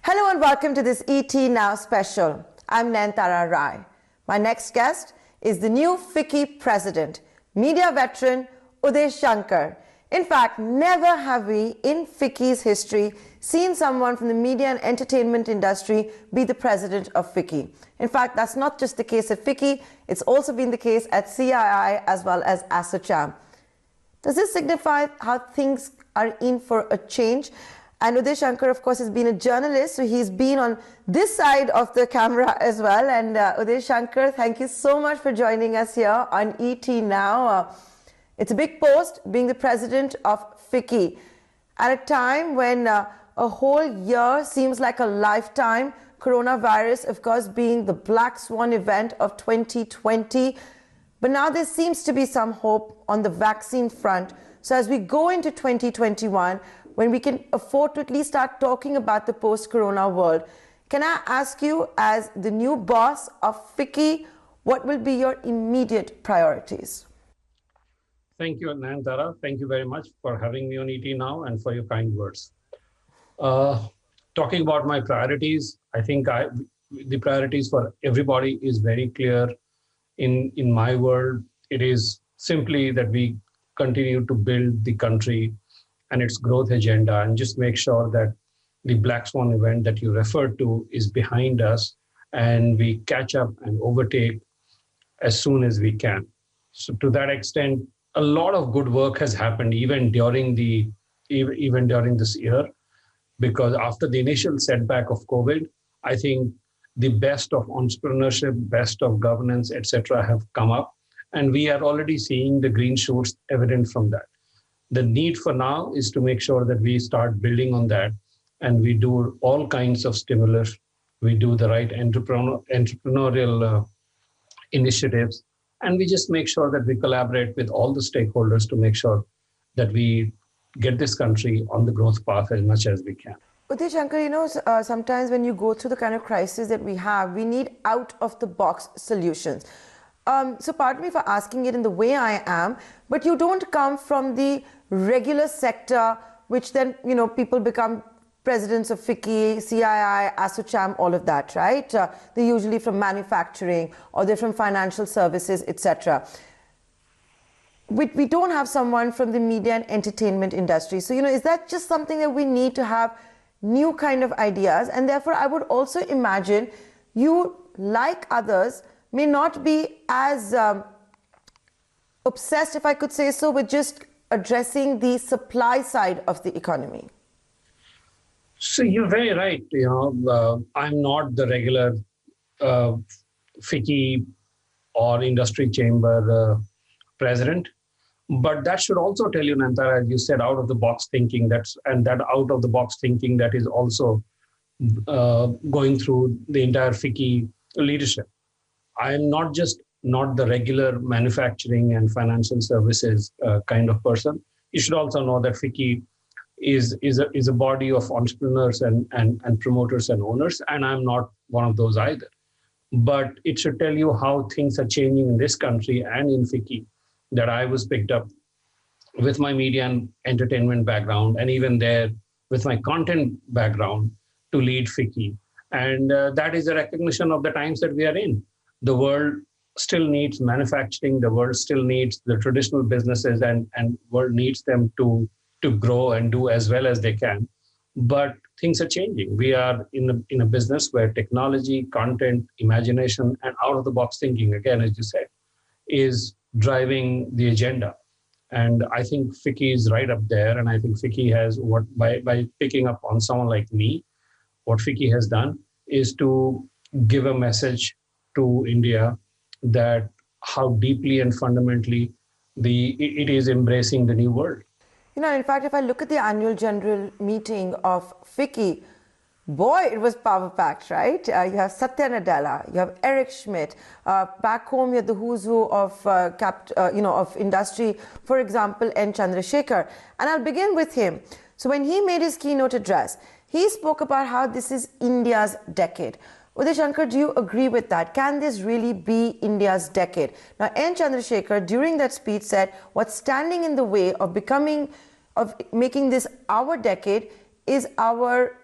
Hello and welcome to this ET Now special. I'm Nayantara Rai. My next guest is the new FICCI president, media veteran Uday Shankar. In fact, never have we in FICCI's history seen someone from the media and entertainment industry be the president of FICCI. In fact, that's not just the case at FICCI, it's also been the case at CII as well as ASSOCHAM. Does this signify how things are in for a change? And Uday Shankar, of course, has been a journalist, so he's been on this side of the camera as well. And Uday Shankar, thank you so much for joining us here on ET Now. It's a big post, being the president of FICCI. At a time when a whole year seems like a lifetime, coronavirus, of course, being the black swan event of 2020. But now there seems to be some hope on the vaccine front. So as we go into 2021, when we can afford to at least start talking about the post-corona world, can I ask you, as the new boss of FICCI, what will be your immediate priorities? Thank you, Nayantara. Thank you very much for having me on ET Now and for your kind words. Talking about my priorities, I think the priorities for everybody is very clear. In my world, it is simply that we continue to build the country and its growth agenda, and just make sure that the black swan event that you referred to is behind us, and we catch up and overtake as soon as we can. So to that extent, a lot of good work has happened even during this year, because after the initial setback of COVID, I think the best of entrepreneurship, best of governance, etc., have come up, and we are already seeing the green shoots evident from that. The need for now is to make sure that we start building on that, and we do all kinds of stimulus. We do the right entrepreneurial initiatives, and we just make sure that we collaborate with all the stakeholders to make sure that we get this country on the growth path as much as we can. Uday Shankar, sometimes when you go through the kind of crisis that we have, we need out-of-the-box solutions. So pardon me for asking it in the way I am, but you don't come from the regular sector, which then, people become presidents of FICCI, CII, ASSOCHAM, all of that, right? They're usually from manufacturing, or they're from financial services, etc. We don't have someone from the media and entertainment industry. So, is that just something that we need to have new kind of ideas? And therefore, I would also imagine you, like others, may not be as obsessed, if I could say so, with just addressing the supply side of the economy. So you're very right. I'm not the regular FICCI or industry chamber president, but that should also tell you, Nantara, as you said, out of the box thinking. That out of the box thinking that is also going through the entire FICCI leadership. I am not the regular manufacturing and financial services kind of person. You should also know that FICCI is a body of entrepreneurs and promoters and owners, and I'm not one of those either. But it should tell you how things are changing in this country and in FICCI, that I was picked up with my media and entertainment background, and even there with my content background to lead FICCI. And that is a recognition of the times that we are in. The world still needs manufacturing, the world still needs the traditional businesses, and world needs them to grow and do as well as they can. But things are changing. We are in a business where technology, content, imagination, and out-of-the-box thinking, again, as you said, is driving the agenda. And I think FICCI is right up there. And I think FICCI has, by picking up on someone like me, what FICCI has done is to give a message to India that how deeply and fundamentally it is embracing the new world. In fact, if I look at the annual general meeting of FICCI, boy, it was power-packed, right? You have Satya Nadella, you have Eric Schmidt. Back home, you have the who's who of industry, for example, N. Chandrasekhar. And I'll begin with him. So when he made his keynote address, he spoke about how this is India's decade. Uday Shankar, do you agree with that? Can this really be India's decade? Now, N. Chandrasekhar, during that speech, said what's standing in the way of making this our decade is our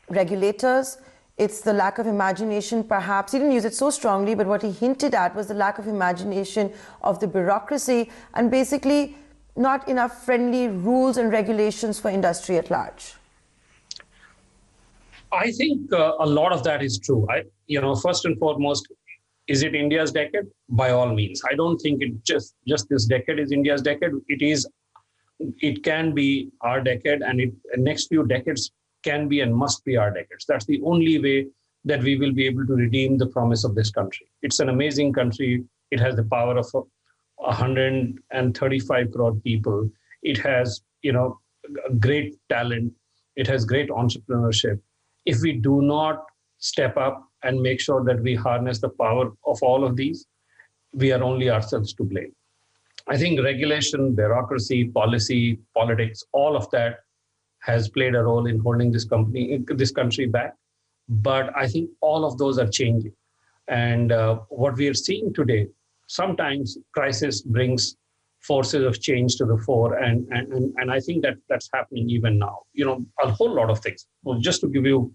regulators. It's the lack of imagination, perhaps. He didn't use it so strongly, but what he hinted at was the lack of imagination of the bureaucracy and basically not enough friendly rules and regulations for industry at large. I think a lot of that is true. First and foremost, is it India's decade? By all means. I don't think it just this decade is India's decade. It can be our decade, and next few decades can be and must be our decades. That's the only way that we will be able to redeem the promise of this country. It's an amazing country. It has the power of 135 crore people. It has, great talent. It has great entrepreneurship. If we do not step up and make sure that we harness the power of all of these, we are only ourselves to blame. I think regulation, bureaucracy, policy, politics, all of that has played a role in holding this country back. But I think all of those are changing. And what we are seeing today, sometimes crisis brings forces of change to the fore. And I think that's happening even now. A whole lot of things. Well, just to give you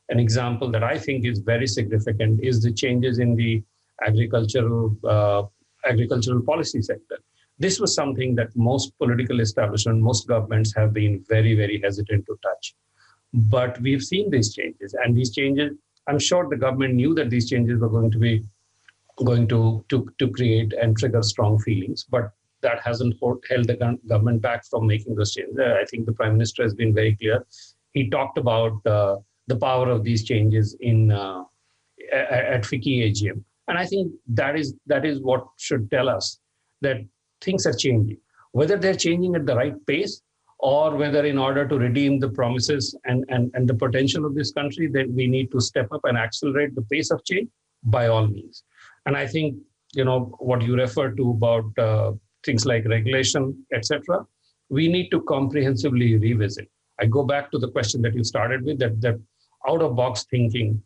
an example that I think is very significant is the changes in the agricultural policy sector. This was something that most political establishment, most governments have been very, very hesitant to touch. But we've seen these changes, and these changes, I'm sure the government knew that these changes were going to create and trigger strong feelings, but that hasn't held the government back from making those changes. I think the Prime Minister has been very clear. He talked about the power of these changes at FICCI AGM. And I think that is what should tell us that things are changing. Whether they're changing at the right pace or whether in order to redeem the promises and the potential of this country, that we need to step up and accelerate the pace of change, by all means. And I think, what you referred to about things like regulation, etc., we need to comprehensively revisit. I go back to the question that you started with, that out-of-box thinking.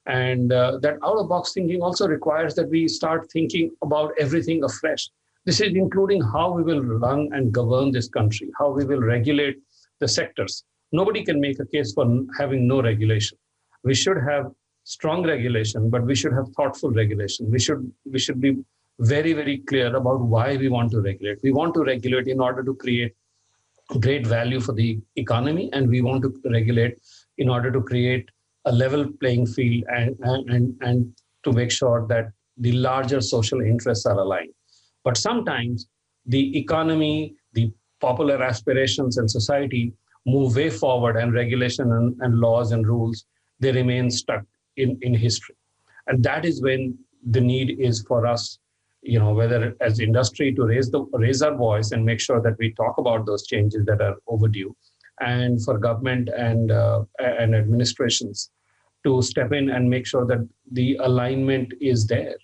And that out-of-box thinking also requires that we start thinking about everything afresh. This is including how we will run and govern this country, how we will regulate the sectors. Nobody can make a case for having no regulation. We should have strong regulation, but we should have thoughtful regulation. We should be very, very clear about why we want to regulate. We want to regulate in order to create great value for the economy, and we want to regulate in order to create a level playing field and to make sure that the larger social interests are aligned. But sometimes the economy, the popular aspirations and society move way forward, and regulation and laws and rules, they remain stuck in history. And that is when the need is for us, whether as industry to raise our voice and make sure that we talk about those changes that are overdue, and for government and administrations to step in and make sure that the alignment is there.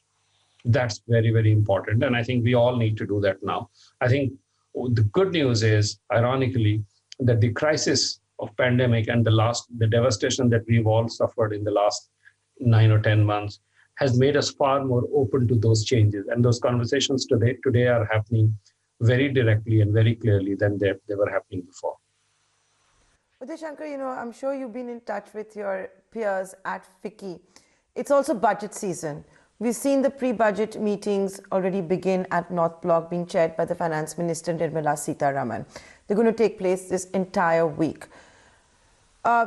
That's very, very important. And I think we all need to do that now. I think the good news is, ironically, that the crisis of pandemic and the devastation that we've all suffered in the last 9 or 10 months has made us far more open to those changes. And those conversations today are happening very directly and very clearly than they were happening before. Uday Shankar, I'm sure you've been in touch with your peers at FICCI. It's also budget season. We've seen the pre-budget meetings already begin at North Block, being chaired by the Finance Minister, Nirmala Sitharaman. They're going to take place this entire week.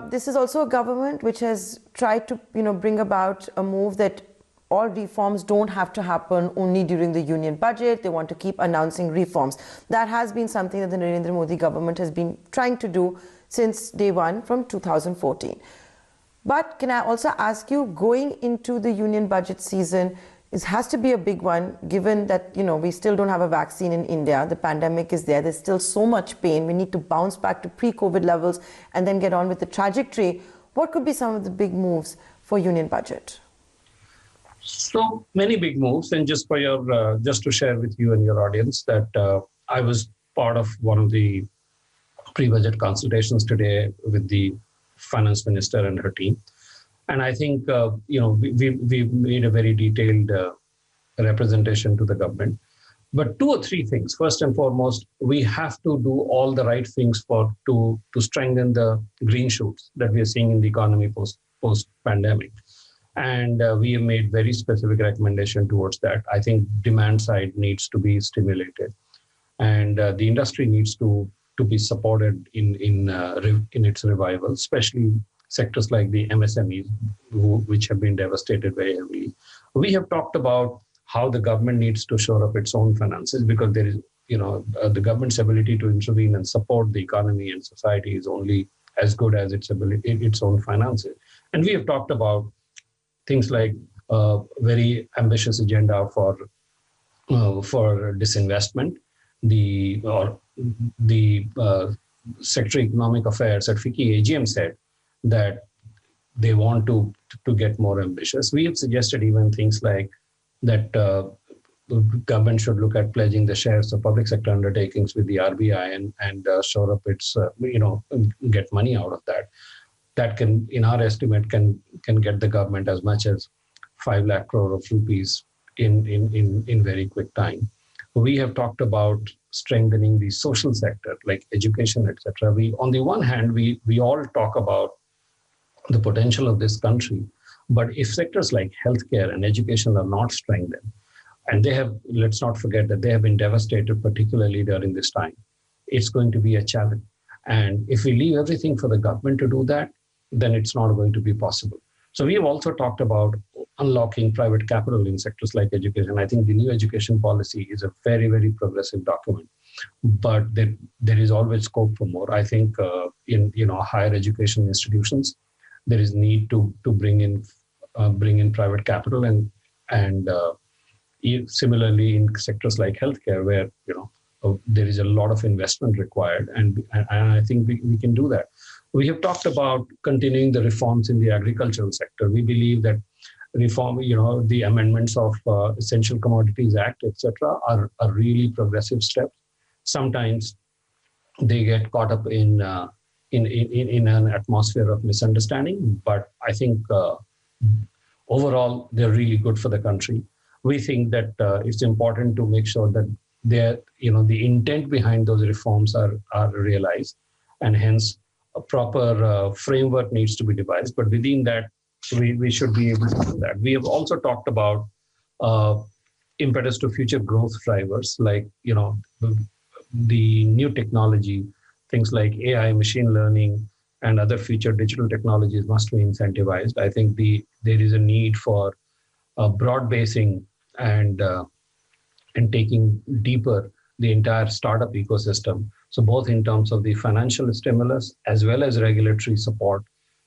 This is also a government which has tried to, bring about a move that all reforms don't have to happen only during the union budget. They want to keep announcing reforms. That has been something that the Narendra Modi government has been trying to do since day one from 2014. But can I also ask you, going into the union budget season, it has to be a big one, given that, we still don't have a vaccine in India. The pandemic is there. There's still so much pain. We need to bounce back to pre-COVID levels and then get on with the trajectory. What could be some of the big moves for union budget? So many big moves. And just to share with you and your audience that I was part of one of the pre-budget consultations today with the Finance Minister and her team. And I think, we've made a very detailed representation to the government. But two or three things. First and foremost, we have to do all the right things to strengthen the green shoots that we are seeing in the economy post pandemic. And we have made very specific recommendation towards that. I think demand side needs to be stimulated, and the industry needs to be supported in its revival, especially sectors like the MSMEs, which have been devastated very heavily. We have talked about how the government needs to shore up its own finances, because there is, the government's ability to intervene and support the economy and society is only as good as its own finances. And we have talked about things like very ambitious agenda for disinvestment. The Secretary of Economic Affairs at FICCI AGM said that they want to get more ambitious. We have suggested even things like that the government should look at pledging the shares of public sector undertakings with the RBI and shore up its, get money out of that. That can, in our estimate, can get the government as much as 5 lakh crore of rupees in very quick time. We have talked about strengthening the social sector like education, etc. On the one hand, we all talk about the potential of this country, but if sectors like healthcare and education are not strengthened, and let's not forget that they have been devastated, particularly during this time, it's going to be a challenge. And if we leave everything for the government to do that, then it's not going to be possible. So we have also talked about unlocking private capital in sectors like education. I think the new education policy is a very, very progressive document, but there is always scope for more. I think in higher education institutions, there is need to bring in private capital and similarly in sectors like healthcare, where there is a lot of investment required, and I think we can do that. We have talked about continuing the reforms in the agricultural sector. We believe that reform, the amendments of Essential Commodities Act, etc., are really progressive steps. Sometimes they get caught up in an atmosphere of misunderstanding, but I think overall they're really good for the country. We think that it's important to make sure that the intent behind those reforms are realized, and hence a proper framework needs to be devised. But within that, we should be able to do that. We have also talked about impetus to future growth drivers, like the new technology, things like AI, machine learning, and other future digital technologies must be incentivized. I think there is a need for broad basing and taking deeper the entire startup ecosystem. So both in terms of the financial stimulus as well as regulatory support,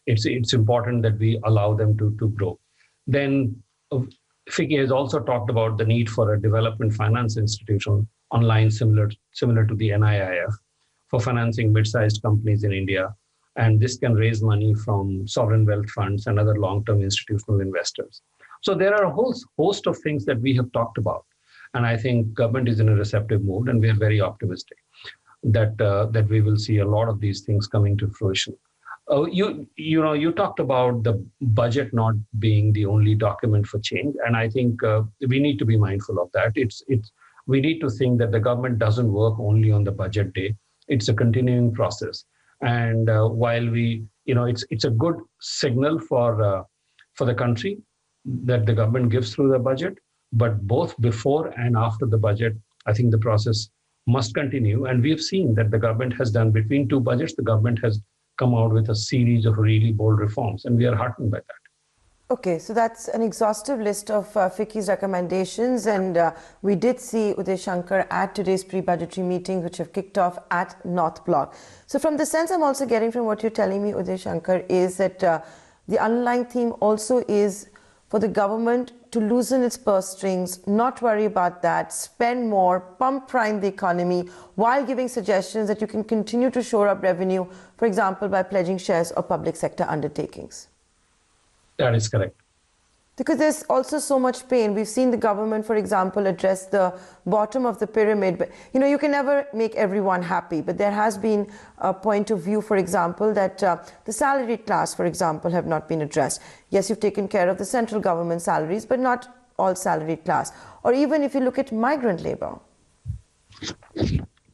it's important that we allow them to grow. Then FICCI has also talked about the need for a development finance institution online similar to the NIIF for financing mid-sized companies in India. And this can raise money from sovereign wealth funds and other long-term institutional investors. So there are a whole host of things that we have talked about. And I think government is in a receptive mood, and we are very optimistic that we will see a lot of these things coming to fruition. You talked about the budget not being the only document for change, and I think we need to be mindful of that. We need to think that the government doesn't work only on the budget day. It's a continuing process, and while it's a good signal for the country that the government gives through the budget, but both before and after the budget, I think the process must continue. And we've seen that the government has done between two budgets, the government has come out with a series of really bold reforms, and we are heartened by that. Okay, so that's an exhaustive list of FICCI's recommendations, and we did see Uday Shankar at today's pre-budgetary meeting, which have kicked off at North Block. So from the sense I'm also getting from what you're telling me, Uday Shankar, is that the underlying theme also is for the government to loosen its purse strings, not worry about that, spend more, pump prime the economy, while giving suggestions that you can continue to shore up revenue, for example, by pledging shares of public sector undertakings. That is correct. Because there's also so much pain. We've seen the government, for example, address the bottom of the pyramid. But, you can never make everyone happy. But there has been a point of view, for example, that the salaried class, for example, have not been addressed. Yes, you've taken care of the central government salaries, but not all salaried class. Or even if you look at migrant labor,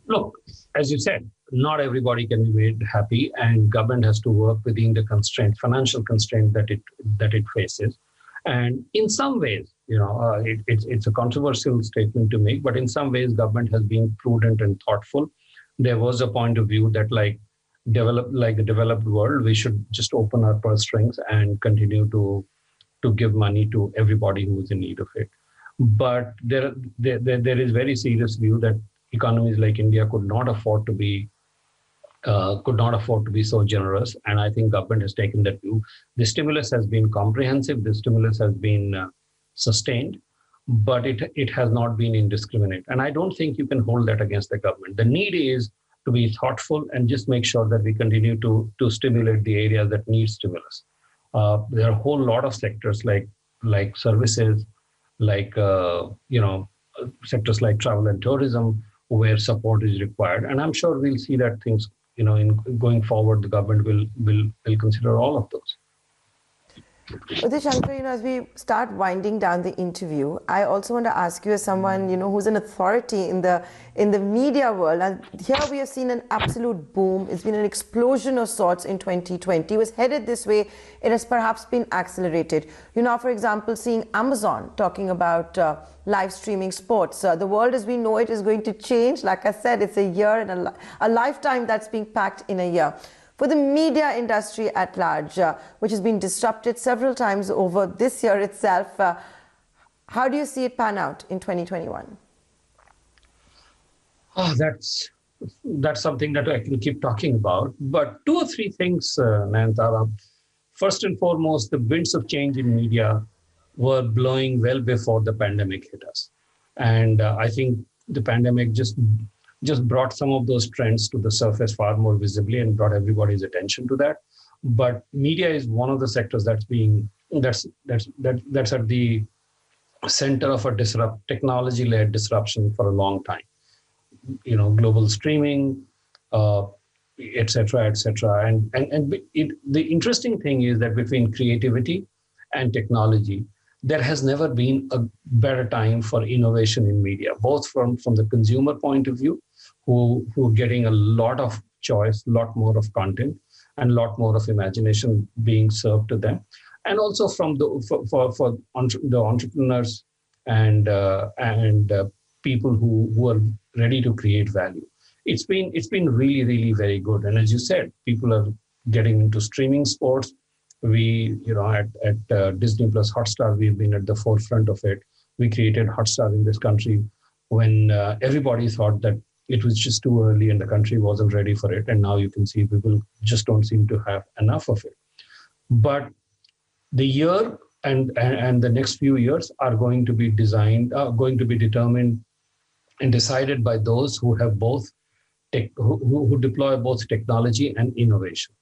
Look, as you said, not everybody can be made happy, and government has to work within the constraint, financial constraint that it faces. And in some ways, it's a controversial statement to make, but in some ways, government has been prudent and thoughtful. There was a point of view that, like the developed world, we should just open our purse strings and continue to give money to everybody who is in need of it. But there is very serious view that economies like India could not afford to be so generous, and I think government has taken that view. The stimulus has been comprehensive. The stimulus has been sustained, but it has not been indiscriminate. And I don't think you can hold that against the government. The need is to be thoughtful and just make sure that we continue to stimulate the areas that need stimulus. There are a whole lot of sectors like services, like sectors like travel and tourism, where support is required. And I'm sure we'll see that things, in going forward, the government will consider all of those. Uday Shankar, as we start winding down the interview, I also want to ask you, as someone who's an authority in the media world, and here we have seen an absolute boom. It's been an explosion of sorts in 2020. It was headed this way. It has perhaps been accelerated. For example, seeing Amazon talking about live streaming sports. The world as we know it is going to change. Like I said, it's a year and a lifetime that's being packed in a year. For the media industry at large, which has been disrupted several times over this year itself, how do you see it pan out in 2021? That's something that I can keep talking about. But two or three things, Nayantara. First and foremost, the winds of change in media were blowing well before the pandemic hit us. And I think the pandemic just brought some of those trends to the surface far more visibly and brought everybody's attention to that. But media is one of the sectors that's at the center of a technology-led disruption for a long time. Global streaming, et cetera, et cetera. And the interesting thing is that between creativity and technology, there has never been a better time for innovation in media, both from the consumer point of view, who are getting a lot of choice, a lot more of content, and a lot more of imagination being served to them, and also from the entrepreneurs and people who are ready to create value. It's been really, really very good. And as you said, people are getting into streaming sports. We, at Disney Plus Hotstar, we've been at the forefront of it. We created Hotstar in this country when everybody thought that it was just too early and the country wasn't ready for it. And now you can see people just don't seem to have enough of it. But the year and the next few years are going to be determined and decided by those who have both who deploy both technology and innovation.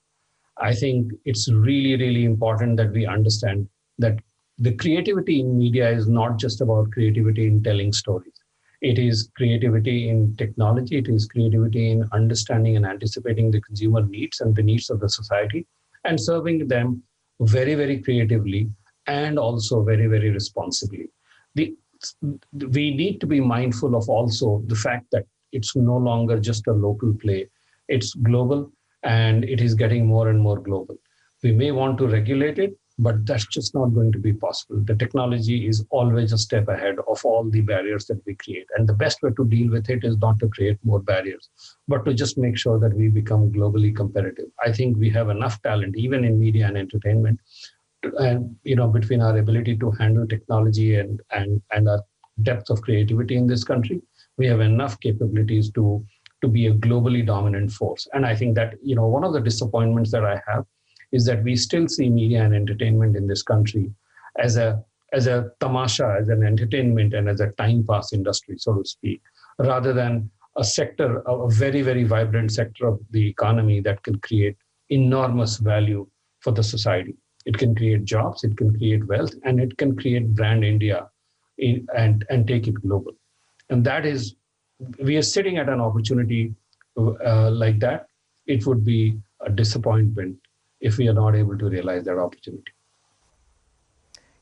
I think it's really, really important that we understand that the creativity in media is not just about creativity in telling stories. It is creativity in technology. It is creativity in understanding and anticipating the consumer needs and the needs of the society and serving them very, very creatively and also very, very responsibly. We need to be mindful of also the fact that it's no longer just a local play. It's global. And it is getting more and more global. We may want to regulate it, but that's just not going to be possible. The technology is always a step ahead of all the barriers that we create. And the best way to deal with it is not to create more barriers, but to just make sure that we become globally competitive. I think we have enough talent, even in media and entertainment, and between our ability to handle technology and our depth of creativity in this country, we have enough capabilities to be a globally dominant force. And I think that, one of the disappointments that I have is that we still see media and entertainment in this country as a tamasha, as an entertainment and as a time pass industry, so to speak, rather than a sector, a very, very vibrant sector of the economy that can create enormous value for the society. It can create jobs, it can create wealth, and it can create brand India and take it global. And that is, we are sitting at an opportunity like that. It would be a disappointment if we are not able to realize that opportunity.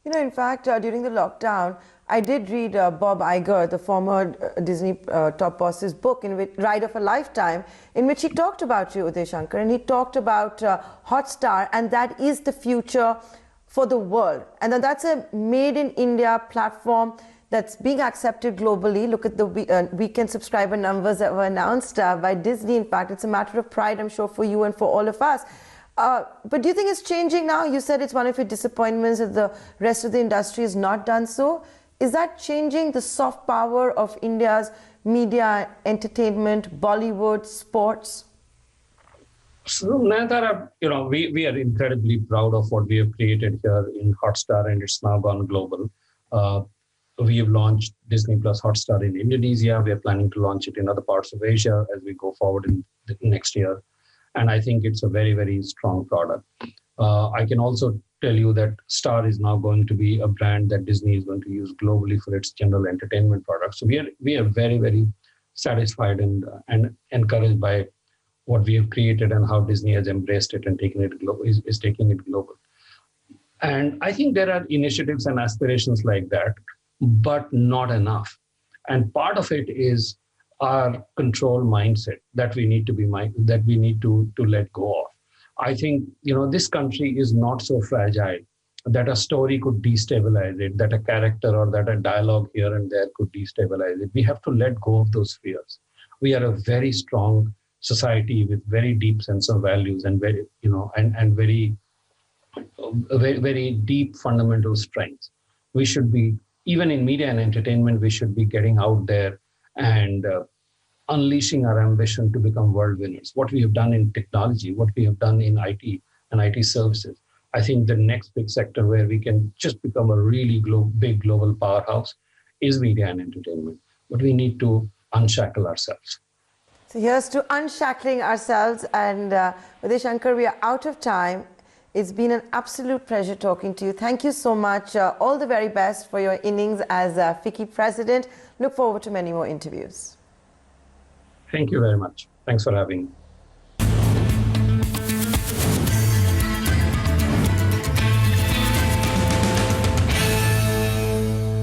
In fact, during the lockdown, I did read Bob Iger, the former Disney top boss's book, in which Ride of a Lifetime, in which he talked about you, Uday Shankar, and he talked about Hotstar, and that is the future for the world. And that's a made in India platform that's being accepted globally. Look at the weekend subscriber numbers that were announced by Disney. In fact, it's a matter of pride, I'm sure, for you and for all of us. But do you think it's changing now? You said it's one of your disappointments that the rest of the industry has not done so. Is that changing the soft power of India's media, entertainment, Bollywood, sports? So, Nayantara, we are incredibly proud of what we have created here in Hotstar, and it's now gone global. We have launched Disney Plus Hotstar in Indonesia. We are planning to launch it in other parts of Asia as we go forward in the next year. And I think it's a very, very strong product. I can also tell you that Star is now going to be a brand that Disney is going to use globally for its general entertainment products. So we are very, very satisfied and encouraged by what we have created and how Disney has embraced it and taken it global, is taking it global. And I think there are initiatives and aspirations like that, but not enough. And part of it is our control mindset that we need to let go of. I think this country is not so fragile that a story could destabilize it, that a character or that a dialogue here and there could destabilize it. We have to let go of those fears. We are a very strong society with very deep sense of values and very very deep fundamental strengths. We should be, even in media and entertainment, we should be getting out there and unleashing our ambition to become world winners. What we have done in technology, what we have done in IT and IT services. I think the next big sector where we can just become a really big global powerhouse is media and entertainment. But we need to unshackle ourselves. So here's to unshackling ourselves. And Uday Shankar, we are out of time. It's been an absolute pleasure talking to you. Thank you so much. All the very best for your innings as FICCI president. Look forward to many more interviews. Thank you very much. Thanks for having me.